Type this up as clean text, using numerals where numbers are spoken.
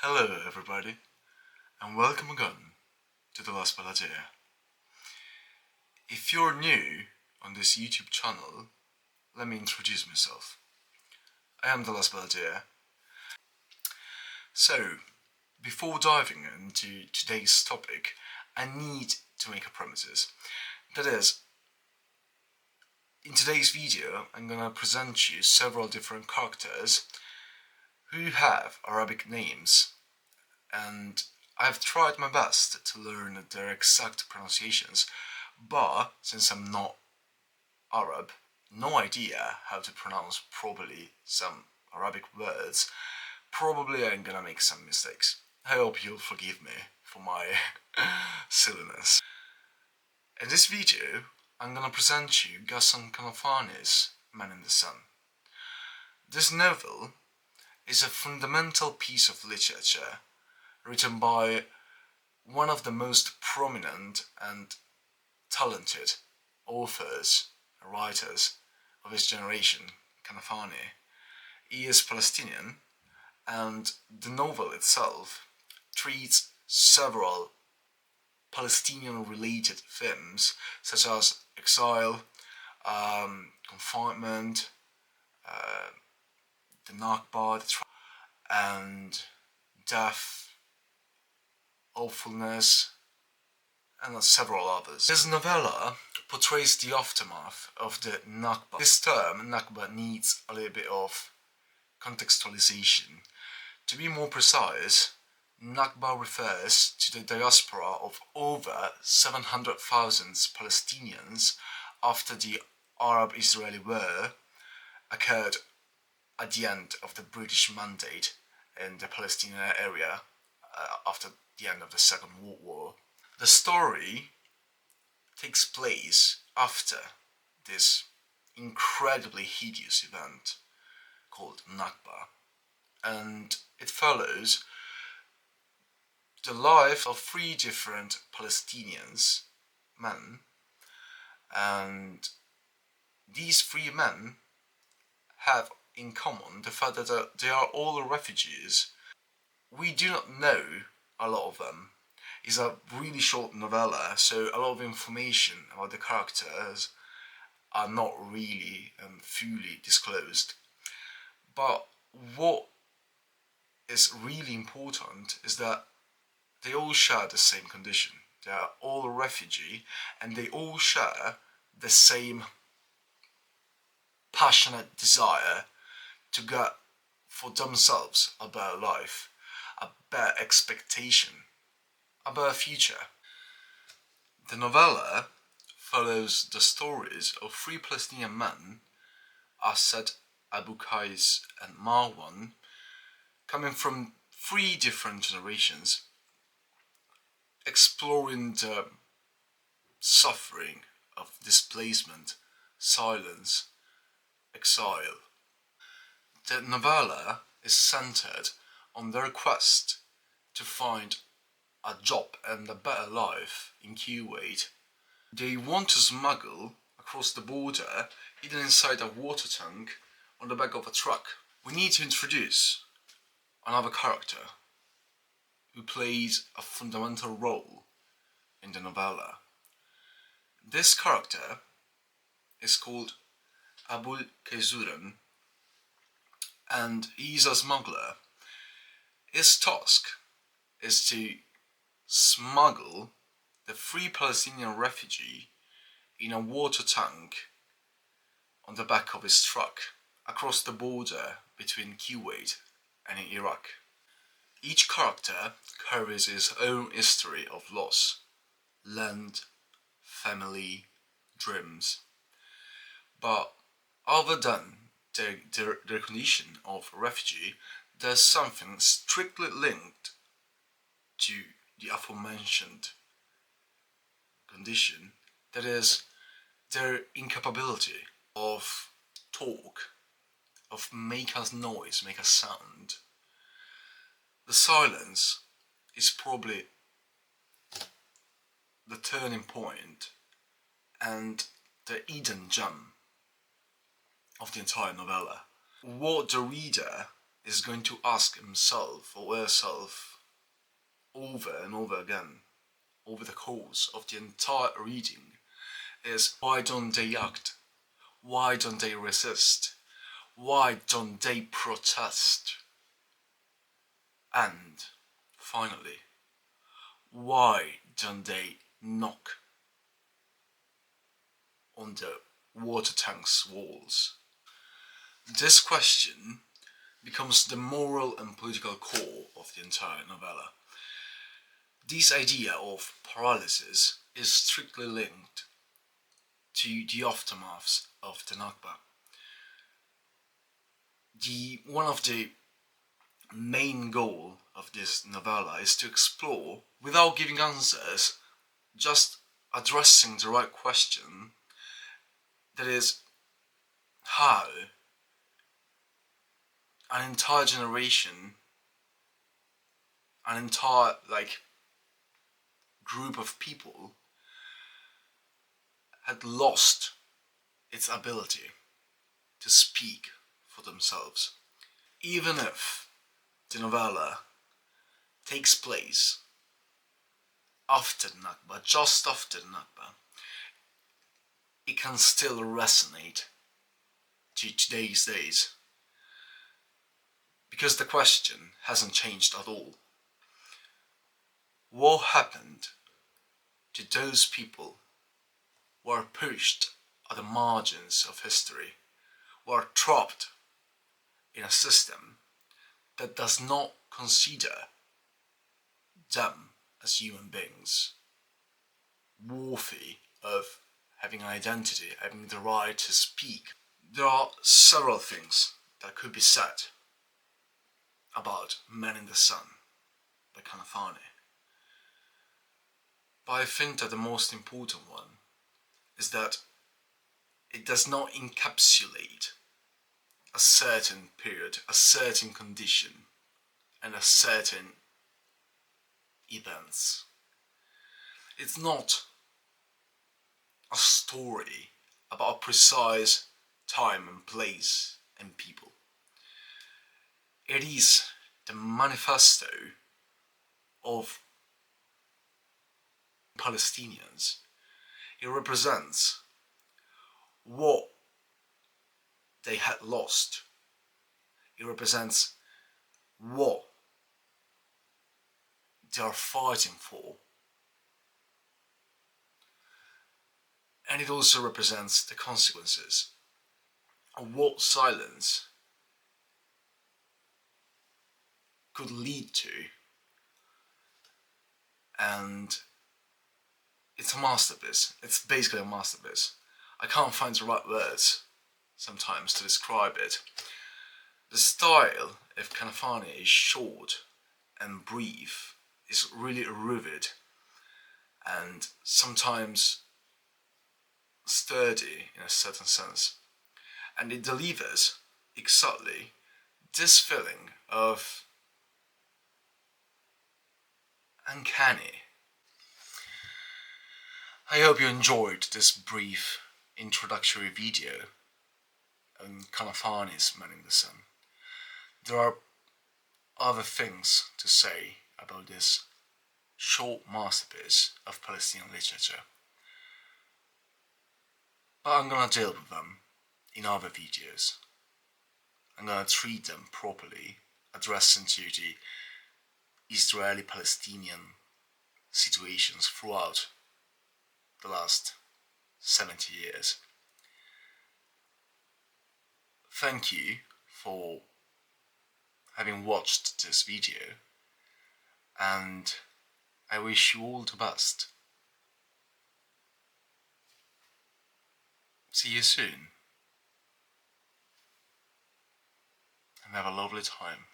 Hello everybody, and welcome again to the Las Paladea. If you're new on this YouTube channel, let me introduce myself. I am the Las Paladea. So, before diving into today's topic, I need to make a premises. That is, in today's video, I'm gonna present you several different characters who have Arabic names, and I've tried my best to learn their exact pronunciations, but since I'm not Arab, no idea how to pronounce properly some Arabic words, probably I'm gonna make some mistakes. I hope you'll forgive me for my silliness. In this video, I'm gonna present you Ghassan Kanafani's Man in the Sun. This novel is a fundamental piece of literature written by one of the most prominent and talented authors and writers of his generation, Kanafani. He is Palestinian, and the novel itself treats several Palestinian-related themes such as exile, confinement, the Nakba, and death, awfulness, and several others. His novella portrays the aftermath of the Nakba. This term, Nakba, needs a little bit of contextualization. To be more precise, Nakba refers to the diaspora of over 700,000 Palestinians after the Arab-Israeli War occurred at the end of the British Mandate in the Palestinian area after the end of the Second World War. The story takes place after this incredibly hideous event called Nakba, and it follows the life of three different Palestinians, men, and these three men have in common the fact that they are all refugees. We do not know a lot of them. It's a really short novella, so a lot of information about the characters are not really fully disclosed. But what is really important is that they all share the same condition. They are all a refugee, and they all share the same passionate desire to get for themselves a better life, a better expectation, a better future. The novella follows the stories of three Palestinian men, Asad, Abu Qais, and Marwan, coming from three different generations, exploring the suffering of displacement, silence, exile. The novella is centered on their quest to find a job and a better life in Kuwait. They want to smuggle across the border, hidden inside a water tank on the back of a truck. We need to introduce another character who plays a fundamental role in the novella. This character is called Abul Kayzuran, and he's a smuggler. His task is to smuggle the three Palestinian refugees in a water tank on the back of his truck across the border between Kuwait and Iraq. Each character carries his own history of loss, land, family, dreams. But other than their condition of refugee, there's something strictly linked to the aforementioned condition, that is, their incapability of talk, of make a noise, make a sound. The silence is probably the turning point and the hidden gem of the entire novella. What the reader is going to ask himself or herself over and over again over the course of the entire reading is, why don't they act? Why don't they resist? Why don't they protest? And finally, why don't they knock on the water tank's walls? This question becomes the moral and political core of the entire novella. This idea of paralysis is strictly linked to the aftermaths of the Nakba. One of the main goal of this novella is to explore, without giving answers, just addressing the right question, that is, how an entire generation, an entire group of people had lost its ability to speak for themselves. Even if the novella takes place after the Nakba, just after the Nakba, it can still resonate to today's days, because the question hasn't changed at all. What happened to those people who are pushed at the margins of history, who are trapped in a system that does not consider them as human beings worthy of having an identity, having the right to speak? There are several things that could be said about Men in the Sun by Kanafani, but I think that the most important one is that it does not encapsulate a certain period, a certain condition, and a certain events. It's not a story about a precise time and place and people. It is the manifesto of Palestinians. It represents what they had lost. It represents what they are fighting for. And it also represents the consequences of what silence could lead to. And it's a masterpiece. It's basically a masterpiece. I can't find the right words sometimes to describe it. The style of Kanafani is short and brief, is really vivid and sometimes sturdy in a certain sense. And it delivers exactly this feeling of uncanny. I hope you enjoyed this brief introductory video on Kanafani's Men in the Sun. There are other things to say about this short masterpiece of Palestinian literature, but I'm gonna deal with them in other videos. I'm gonna treat them properly, addressing to the Israeli-Palestinian situations throughout the last 70 years. Thank you for having watched this video, and I wish you all the best. See you soon, and have a lovely time.